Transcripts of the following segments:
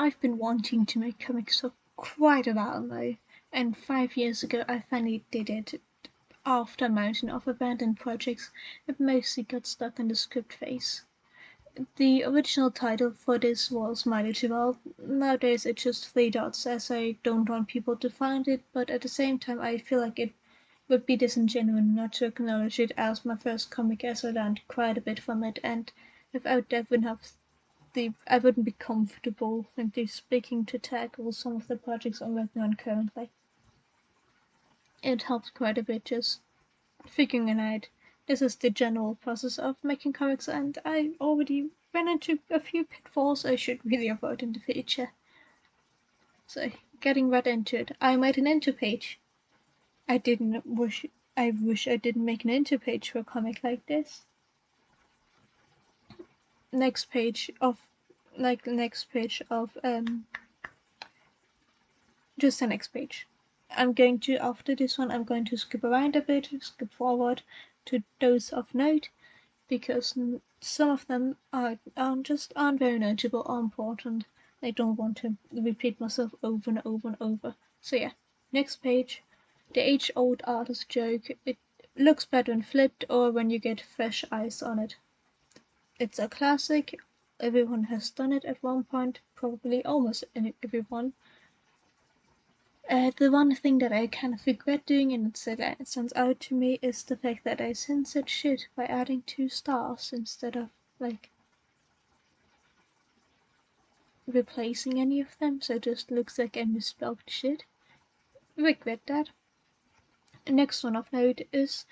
I've been wanting to make comics for quite a while now, and 5 years ago I finally did it after a mountain of abandoned projects that mostly got stuck in the script phase. The original title for this was manageable. Nowadays it's just three dots, as I don't want people to find it, but at the same time I feel like it would be disingenuous not to acknowledge it as my first comic, as I learned quite a bit from it, and without that I wouldn't be comfortable simply speaking to tackle some of the projects I'm working on currently. It helps quite a bit just figuring it out. This is the general process of making comics, and I already ran into a few pitfalls I should really avoid in the future. So, getting right into it, I made an intro page. I wish I didn't make an intro page for a comic like this. Next page of just the next page. After this one, I'm going to skip around a bit, skip forward to those of note, because some of them aren't very notable or important. I don't want to repeat myself over and over and over. So yeah, next page. The age-old artist joke. It looks better when flipped or when you get fresh eyes on it. It's a classic. Everyone has done it at one point, probably almost everyone. The one thing that I kind of regret doing, and it stands out to me, is the fact that I censored shit by adding 2 stars instead of, replacing any of them, so it just looks like I misspelled shit. Regret that. Next one of note is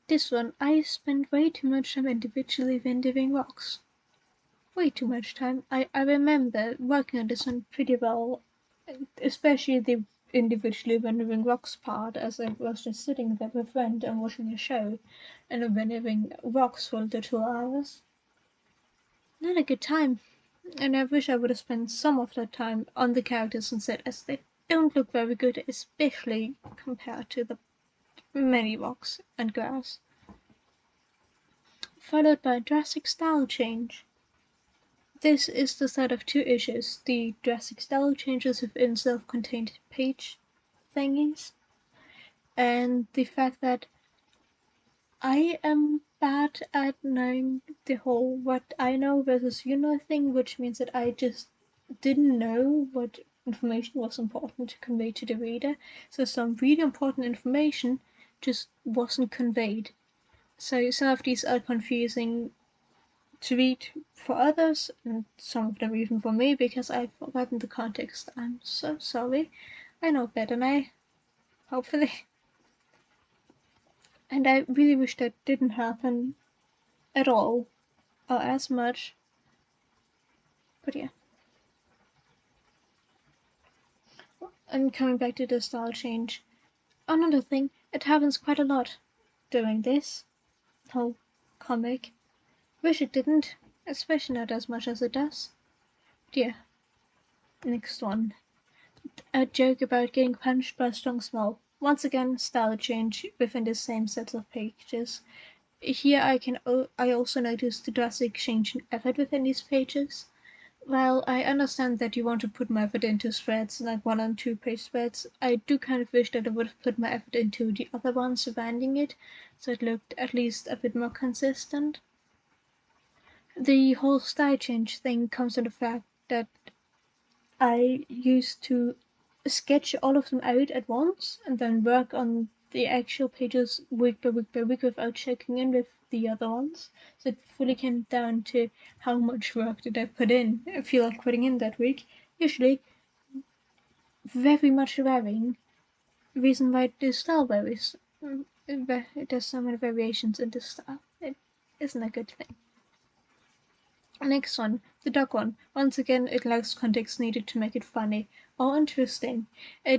this one. I spent way too much time individually rendering rocks. Way too much time. I remember working on this one pretty well, especially the individually rendering rocks part, as I was just sitting there with a friend and watching a show and rendering rocks for the 2 hours. Not a good time, and I wish I would have spent some of that time on the characters instead, as they don't look very good, especially compared to the many rocks and grass. Followed by a drastic style change. This is the start of 2 issues: the drastic style changes within self-contained page thingies, and the fact that I am bad at knowing the whole what I know versus you know thing, which means that I just didn't know what information was important to convey to the reader, so some really important information just wasn't conveyed. So some of these are confusing to read for others, and some of them even for me, because I've forgotten the context. I'm so sorry. I know better now, hopefully. And I really wish that didn't happen at all, or as much. But yeah. And coming back to the style change, another thing, it happens quite a lot during this whole comic. Wish it didn't, especially not as much as it does. But yeah. Next one. A joke about getting punched by a strong smell. Once again, style change within the same set of pages. Here I also noticed the drastic change in effort within these pages. While I understand that you want to put my effort into threads, like 1 and 2 page threads, I do kind of wish that I would have put my effort into the other ones surrounding it, so it looked at least a bit more consistent. The whole style change thing comes from the fact that I used to sketch all of them out at once and then work on the actual pages week by week by week without checking in with the other ones. So it fully came down to how much work did I put in, I feel like putting in that week. Usually very much varying. Reason why the style varies. There's so many variations in the style. It isn't a good thing. Next one, the dog one. Once again, it lacks context needed to make it funny or interesting.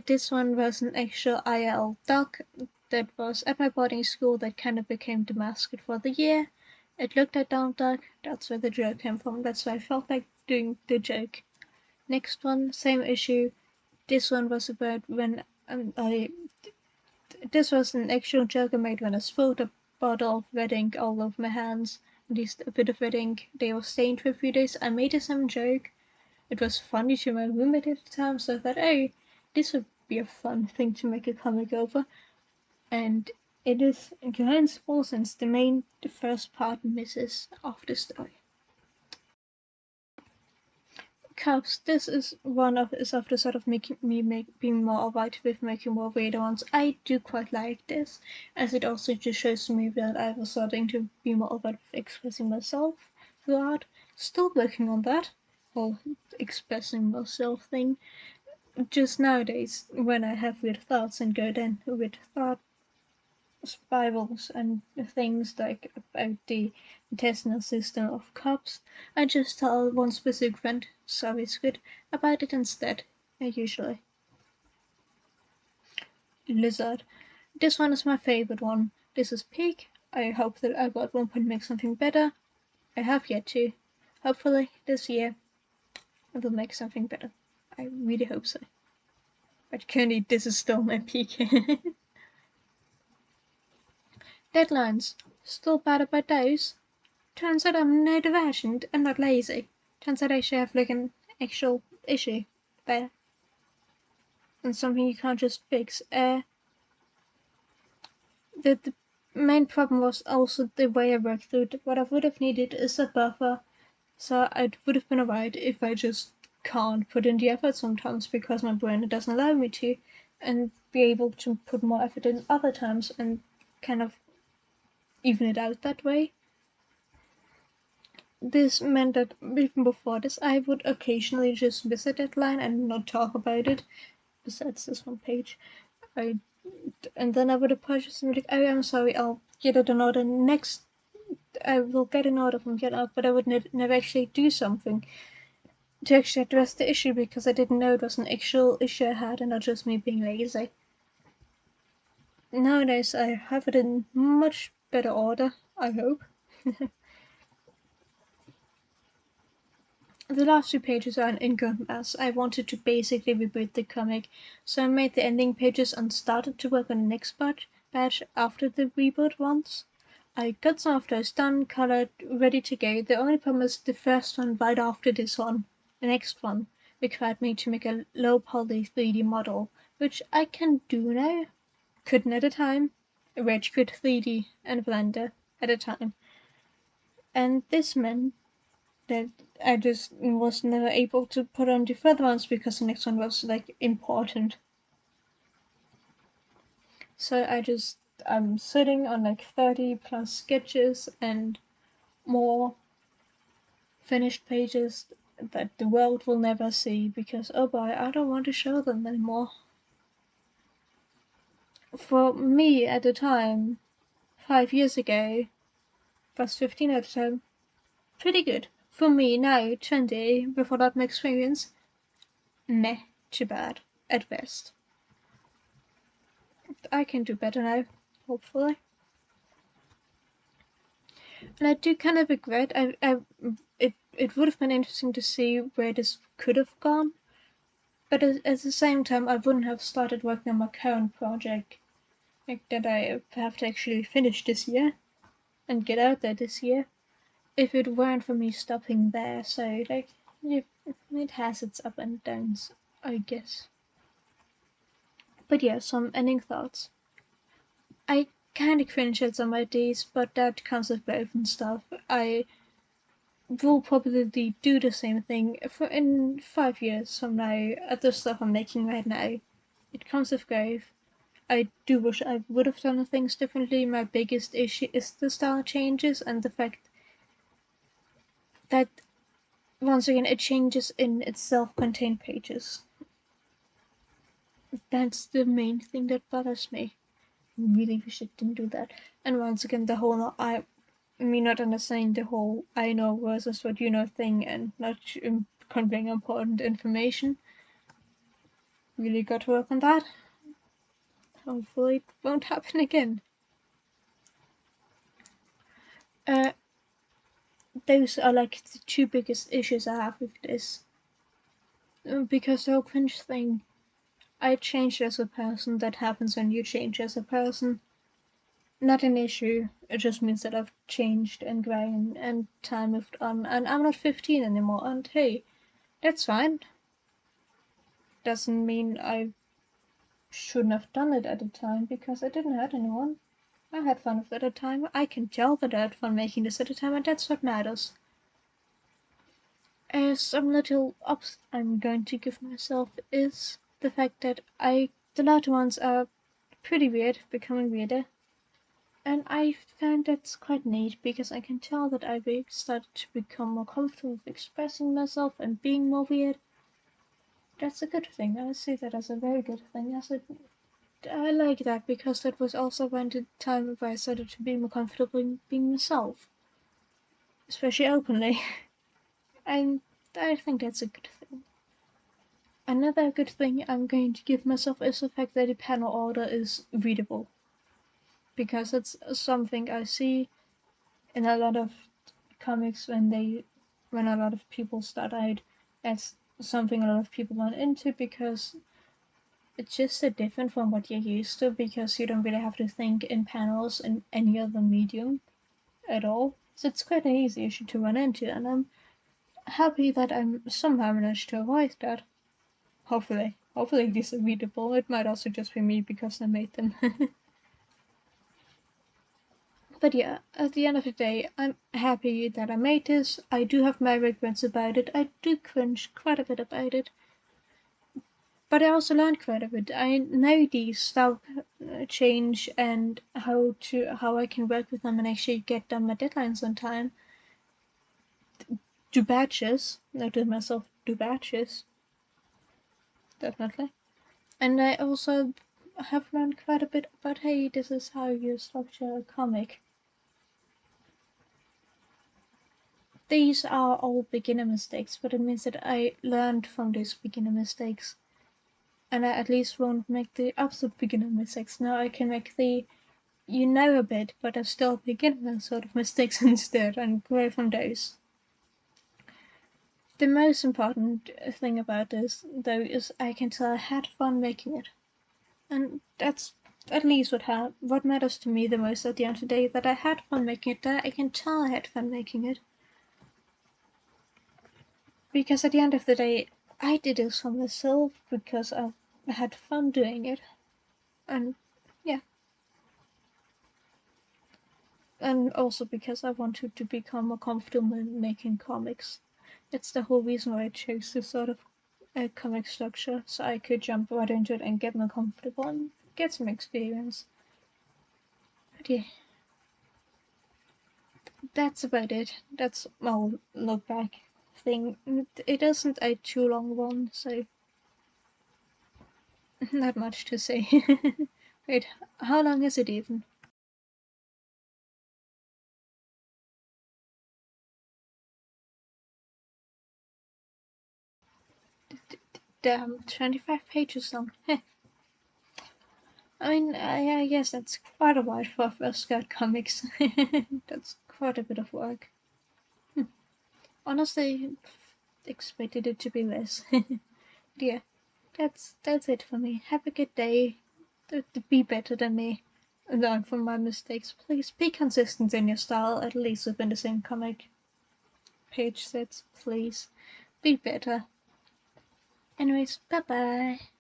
This one was an actual IL dog that was at my boarding school that kind of became the mascot for the year. It looked like Donald Duck, that's where the joke came from, that's why I felt like doing the joke. Next one, same issue. This one was about when this was an actual joke I made when I spilled a bottle of red ink all over my hands. At least a bit of red ink. They were stained for a few days. I made the same joke, it was funny to my roommate at the time, so I thought, hey, this would be a fun thing to make a comic over. And it is in kind small sense the first part misses of the story. Cubs, this is one of the sort of making me being more alright with making more weird ones. I do quite like this, as it also just shows me that I was starting to be more alright with expressing myself throughout. Still working on that whole expressing myself thing. Just nowadays, when I have weird thoughts and go then with thought spirals and things like about the intestinal system of cups, I just tell one specific friend, sorry Squid, about it instead, usually. Lizard. This one is my favorite one. This is Pig. I hope that I will at one point make something better. I have yet to. Hopefully, this year, I will make something better. I really hope so. But currently, this is still my peak. Deadlines. Still bad about those. Turns out I'm neurodivergent and not lazy. Turns out I actually have like an actual issue there. And something you can't just fix. The main problem was also the way I worked through it. What I would have needed is a buffer. So it would have been alright if I just can't put in the effort sometimes because my brain doesn't allow me to, and be able to put more effort in other times and kind of even it out that way. This meant that even before this, I would occasionally just miss a deadline and not talk about it. Besides this one page, and then I would apologize and be like, "Oh, I'm sorry. I'll get it in order next. I will get an order from here out." But I would never actually do something to actually address the issue because I didn't know it was an actual issue I had and not just me being lazy. Nowadays, I have it in much better order. I hope. The last two pages are an incomplete mess. I wanted to basically reboot the comic, so I made the ending pages and started to work on the next batch after the reboot ones. I got some of those done, colored, ready to go. The only problem is the first one right after this one, the next one, required me to make a low poly 3D model, which I can do now. Couldn't at a time. Rage Quit 3D and Blender at a time. And this meant that I just was never able to put on the further ones because the next one was like important. So I'm sitting on like 30 plus sketches and more finished pages that the world will never see because oh boy, I don't want to show them anymore. For me at the time, 5 years ago, was 15 at the time, pretty good. For me now, 20, before that my experience, meh, too bad, at best. I can do better now, hopefully. And I do kind of regret, it would have been interesting to see where this could have gone, but at the same time I wouldn't have started working on my current project, like that I have to actually finish this year and get out there this year, if it weren't for me stopping there. So like, it has its up and downs, I guess. But yeah, some ending thoughts. I kinda cringe at some of these, but that comes with both and stuff. I will probably do the same thing for in 5 years from now at the stuff I'm making right now. It comes with growth. I do wish I would have done things differently. My biggest issue is the style changes and the fact that once again it changes in its self-contained pages. That's the main thing that bothers me. Really wish it didn't do that. And once again, the whole me not understanding the whole I know versus what you know thing and not conveying important information. Really got to work on that. Hopefully it won't happen again. Uh, those are like the two biggest issues I have with this. Because the whole cringe thing, I changed as a person. That happens when you change as a person. Not an issue. It just means that I've changed and grown and time moved on. And I'm not 15 anymore. And hey, That's fine. Doesn't mean I shouldn't have done it at the time because it didn't hurt anyone. I had fun with it at the time. I can tell that I had fun making this at the time, and that's what matters. Some little ups I'm going to give myself is the fact that the latter ones are pretty weird, becoming weirder. And I find that's quite neat because I can tell that I started to become more comfortable with expressing myself and being more weird. That's a good thing. I see that as a very good thing. I like that because that was also around the time where I started to be more comfortable in being myself, especially openly. And I think that's a good thing. Another good thing I'm going to give myself is the fact that the panel order is readable. Because it's something I see in a lot of comics when a lot of people start out. That's something a lot of people run into because it's just so different from what you're used to because you don't really have to think in panels in any other medium at all. So it's quite an easy issue to run into, and I'm happy that I'm somehow managed to avoid that. Hopefully. Hopefully these are readable. It might also just be me because I made them. But yeah, at the end of the day, I'm happy that I made this. I do have my regrets about it. I do cringe quite a bit about it. But I also learned quite a bit. I know the style change and how I can work with them and actually get done my deadlines on time. Do batches. Noted myself do batches. Definitely. And I also have learned quite a bit about hey, this is how you structure a comic. These are all beginner mistakes, but it means that I learned from these beginner mistakes. And I at least won't make the absolute beginner mistakes. Now I can make the you know a bit, but are still beginner sort of mistakes instead and grow from those. The most important thing about this, though, is I can tell I had fun making it. And that's at least what matters to me the most at the end of the day, that I had fun making it, that I can tell I had fun making it. Because at the end of the day, I did this for myself because I had fun doing it. And yeah. And also because I wanted to become more comfortable in making comics. That's the whole reason why I chose this sort of comic structure, so I could jump right into it and get more comfortable and get some experience. But yeah, that's about it. That's my look back thing. It isn't a too long one, so not much to say. Wait, how long is it even? Damn, 25 pages long. I mean, I guess that's quite a while for first cut comics. That's quite a bit of work. Honestly, expected it to be less. Yeah, that's it for me. Have a good day. Be better than me. Learn from my mistakes. Please be consistent in your style, at least within the same comic page sets. Please be better. Anyways, bye bye.